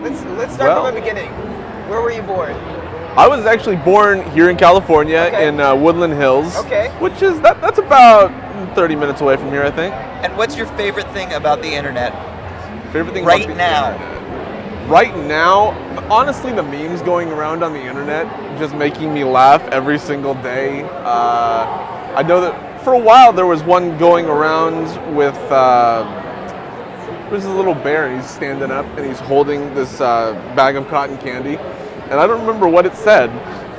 Let's start from the beginning. Where were you born? I was actually born here in California in Woodland Hills. Okay. Which is that's about 30 minutes away from here, I think. And what's your favorite thing about the internet? Favorite thing right about the now? Internet? Right now, honestly, the memes going around on the internet just making me laugh every single day. I know that for a while there was one going around with there's a little bear and he's standing up and he's holding this bag of cotton candy, and I don't remember what it said,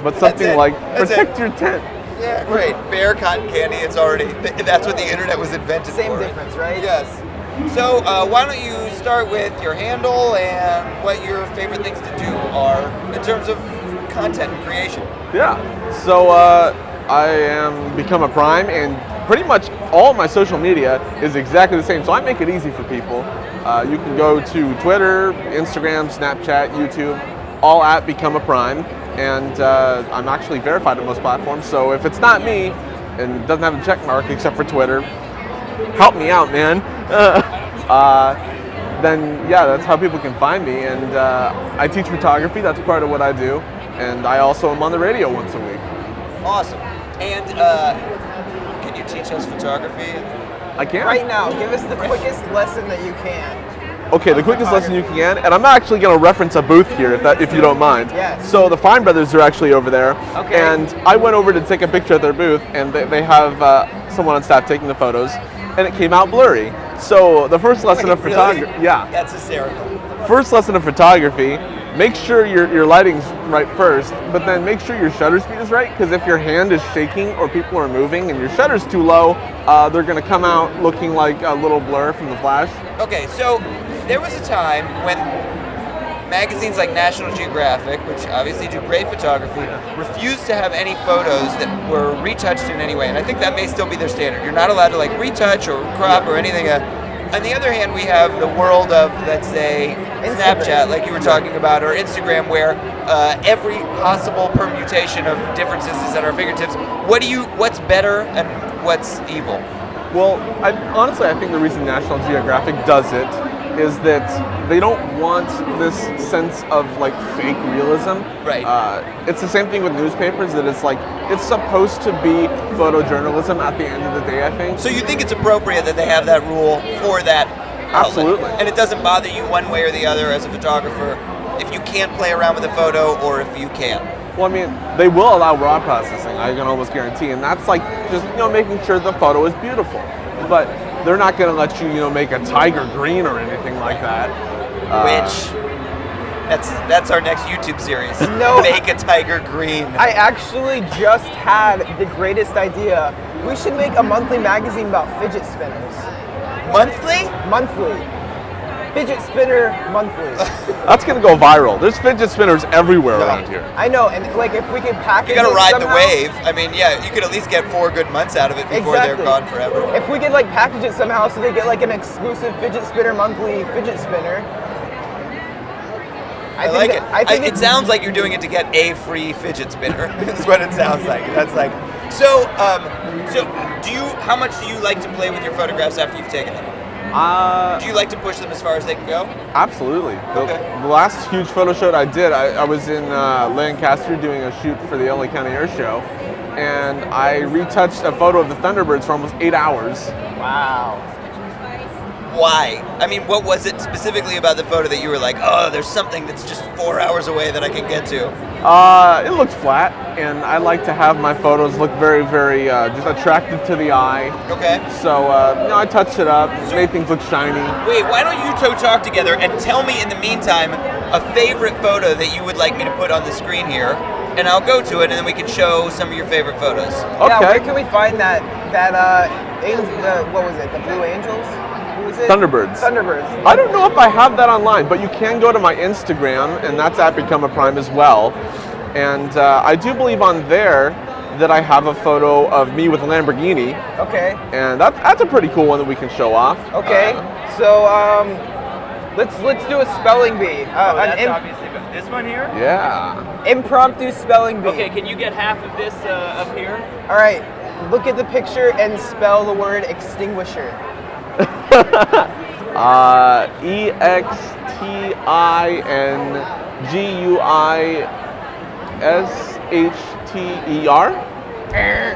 but something like "protect your tent." Yeah, great. Bear, cotton candy. It's already that's what the internet was invented for. Same difference, right? Yes. So why don't you start with your handle and what your favorite things to do are in terms of content creation? Yeah. So I am Become a Prime, and pretty much all of my social media is exactly the same. So I make it easy for people. You can go to Twitter, Instagram, Snapchat, YouTube, all at Become a Prime. And I'm actually verified on most platforms. So if it's not me and it doesn't have a check mark except for Twitter, help me out, man. Then yeah, that's how people can find me. And I teach photography. That's part of what I do. And I also am on the radio once a week. Awesome. And can you teach us photography? I can. Right now, give us the quickest lesson that you can. Okay, the quickest lesson you can, and I'm actually going to reference a booth here, if you don't mind. Yes. So the Fine Brothers are actually over there, Okay. and I went over to take a picture at their booth, and they have someone on staff taking the photos, and it came out blurry. So the first lesson of photography, yeah. That's hysterical. First lesson of photography, make sure your lighting's right first, but then make sure your shutter speed is right, because if your hand is shaking or people are moving and your shutter's too low, they're going to come out looking like a little blur from the flash. Okay, so there was a time when magazines like National Geographic, which obviously do great photography, refused to have any photos that were retouched in any way, and I think that may still be their standard. You're not allowed to like retouch or crop or anything. On the other hand, we have the world of, let's say, Snapchat, like you were talking about, or Instagram, where every possible permutation of differences is at our fingertips. What's better and what's evil? Well, honestly, I think the reason National Geographic does it is that they don't want this sense of like fake realism. Right. It's the same thing with newspapers, that it's supposed to be photojournalism at the end of the day, I think. So you think it's appropriate that they have that rule for that outlet? Absolutely. And it doesn't bother you one way or the other as a photographer if you can't play around with a photo or if you can? Well, I mean, they will allow raw processing, I can almost guarantee, and that's like just, making sure the photo is beautiful. But they're not going to let you, make a tiger green or anything like that. That's our next YouTube series. No. Make a tiger green. I actually just had the greatest idea. We should make a monthly magazine about fidget spinners. Monthly? Monthly. Fidget spinner monthly. That's going to go viral. There's fidget spinners everywhere around here. I know, and like if we could package You gotta it ride somehow, the wave. I mean, yeah, you could at least get 4 good months out of it before they're gone forever. If we could like package it somehow so they get like an exclusive fidget spinner monthly fidget spinner. I like it. It sounds like you're doing it to get a free fidget spinner. That's what it sounds like. That's like. So how much do you like to play with your photographs after you've taken them? Do you like to push them as far as they can go? Absolutely. Okay. The last huge photo shoot I did, I was in Lancaster doing a shoot for the LA County Air Show, and I retouched a photo of the Thunderbirds for almost 8 hours. Wow. Why? I mean, what was it specifically about the photo that you were like, oh, there's something that's just 4 hours away that I can get to? It looked flat, and I like to have my photos look very, very just attractive to the eye. Okay. So, I touched it up, made things look shiny. Wait, why don't you two talk together and tell me in the meantime a favorite photo that you would like me to put on the screen here, and I'll go to it, and then we can show some of your favorite photos. Okay. Yeah, where can we find that angel, what was it, the Blue Angels? Who was it? Thunderbirds. Thunderbirds. I don't know if I have that online, but you can go to my Instagram, and that's at Become a Prime as well. And I do believe on there that I have a photo of me with a Lamborghini. Okay. And that's a pretty cool one that we can show off. Okay. So let's do a spelling bee. That's obviously this one here? Yeah. Impromptu spelling bee. Okay, can you get half of this up here? All right. Look at the picture and spell the word extinguisher. EXTINGUISHTER.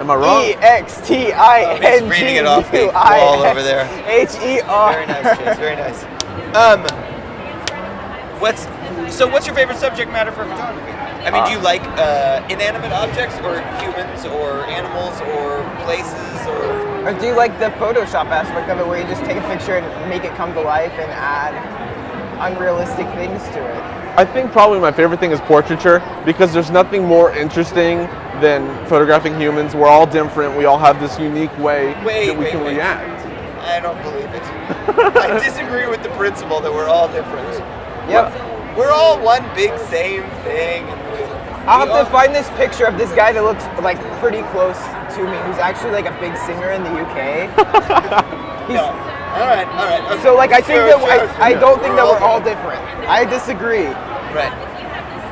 Am I wrong? EXTINGUISHTER. He's reading it off the wall over there. HER. Very nice, Chase. Very nice. What's your favorite subject matter for photography? I mean, do you like inanimate objects, or humans, or animals, or places, Or do you like the Photoshop aspect of it, where you just take a picture and make it come to life and add unrealistic things to it? I think probably my favorite thing is portraiture, because there's nothing more interesting than photographing humans. We're all different. We all have this unique way that we can react. I don't believe it. I disagree with the principle that we're all different. Yep. We're all one big same thing. I'll have to find this picture of this guy that looks like pretty close to me, who's actually like a big singer in the UK. No. All right. Okay. So like I think I don't think that we're all different. I disagree. Right.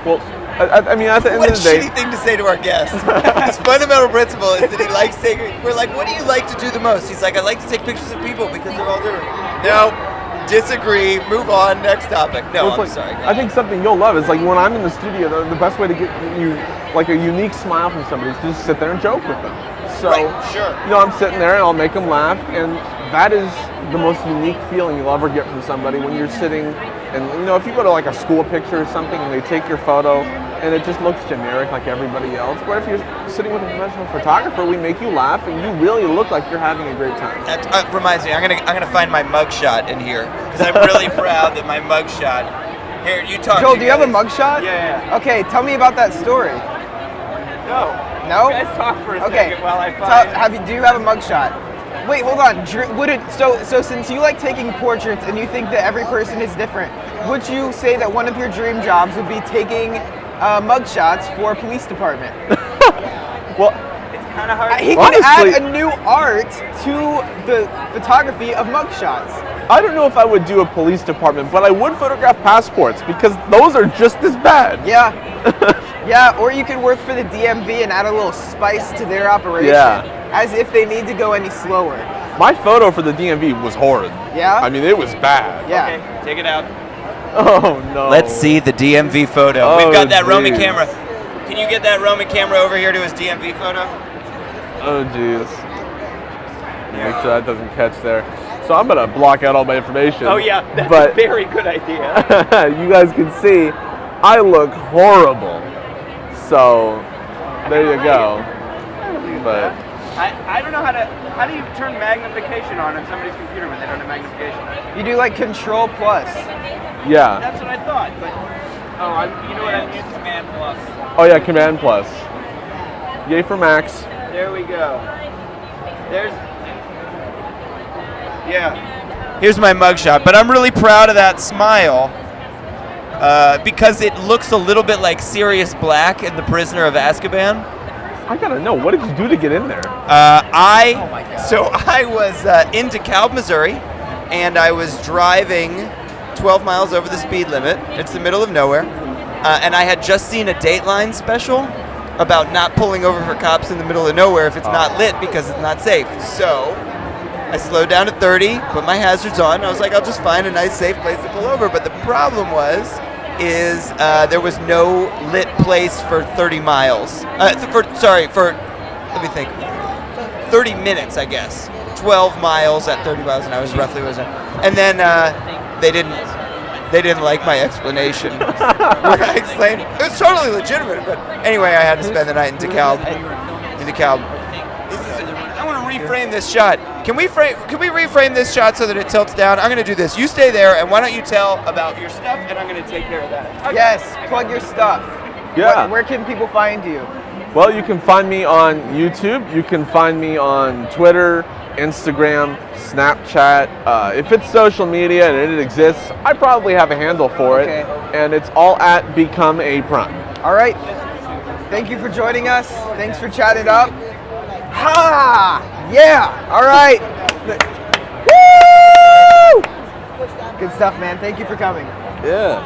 Well, I mean, at the end What a of the day, shitty thing to say to our guest. His fundamental principle is that he likes taking. We're like, what do you like to do the most? He's like, I like to take pictures of people because they're all different. No, disagree. Move on. Next topic. No, well, I'm it's sorry. I think something you'll love is like when I'm in the studio, the best way to get you like a unique smile from somebody is to just sit there and joke with them. So, Right, sure. you know, I'm sitting there and I'll make them laugh, and that is the most unique feeling you'll ever get from somebody when you're sitting. And you know, if you go to like a school picture or something and they take your photo and it just looks generic like everybody else, but if you're sitting with a professional photographer, we make you laugh and you really look like you're having a great time. That reminds me, I'm gonna find my mugshot in here because I'm really proud that my mugshot. Here, you talk. Joel, do you have a mugshot? Yeah. Okay, tell me about that story. No. No? You guys talk for a Okay. second while I find. Do you have a mugshot? Wait, hold on. So since you like taking portraits and you think that every person is different, would you say that one of your dream jobs would be taking mugshots for a police department? Well, It's kind of hard. He could add a new art to the photography of mugshots. I don't know if I would do a police department, but I would photograph passports because those are just as bad. Yeah. Yeah, or you could work for the DMV and add a little spice to their operation. Yeah. As if they need to go any slower. My photo for the DMV was horrid. Yeah? I mean, it was bad. Yeah. Okay, take it out. Oh no. Let's see the DMV photo. Oh, We've got that Roman geez. camera. Can you get that Roman camera over here to his DMV photo? Oh jeez. Make sure that doesn't catch there. So I'm gonna block out all my information. Oh yeah, that's but a very good idea. you guys can see I look horrible. So there you go. But I don't know how do you turn magnification on somebody's computer when they don't have magnification? You do like Control Plus. yeah. That's what I thought, but you know what, I'm using Command Plus. Oh yeah, Command Plus. Yay for Max. There we go. Yeah. Here's my mugshot, but I'm really proud of that smile because it looks a little bit like Sirius Black in The Prisoner of Azkaban. I gotta know, what did you do to get in there? I was in DeKalb, Missouri, and I was driving 12 miles over the speed limit. It's the middle of nowhere, and I had just seen a Dateline special about not pulling over for cops in the middle of nowhere if it's not lit because it's not safe. So I slowed down to 30, put my hazards on. I was like, I'll just find a nice, safe place to pull over. But the problem is there was no lit place for 30 miles. Let me think. 30 minutes, I guess. 12 miles at 30 miles an hour is roughly what it was. And then they didn't like my explanation. Where I explained it was totally legitimate, but anyway, I had to spend the night in DeKalb. I want to reframe this shot. Can we reframe this shot so that it tilts down? I'm going to do this. You stay there, and why don't you tell about your stuff, and I'm going to take care of that. Okay. Yes, plug your stuff. Yeah. Where can people find you? Well, you can find me on YouTube. You can find me on Twitter, Instagram, Snapchat. If it's social media and it exists, I probably have a handle for it. Okay. And it's all at Become a Prime. All right. Thank you for joining us. Thanks for chatting it up. Ha! Yeah. All right. Woo! Good stuff, man. Thank you for coming. Yeah.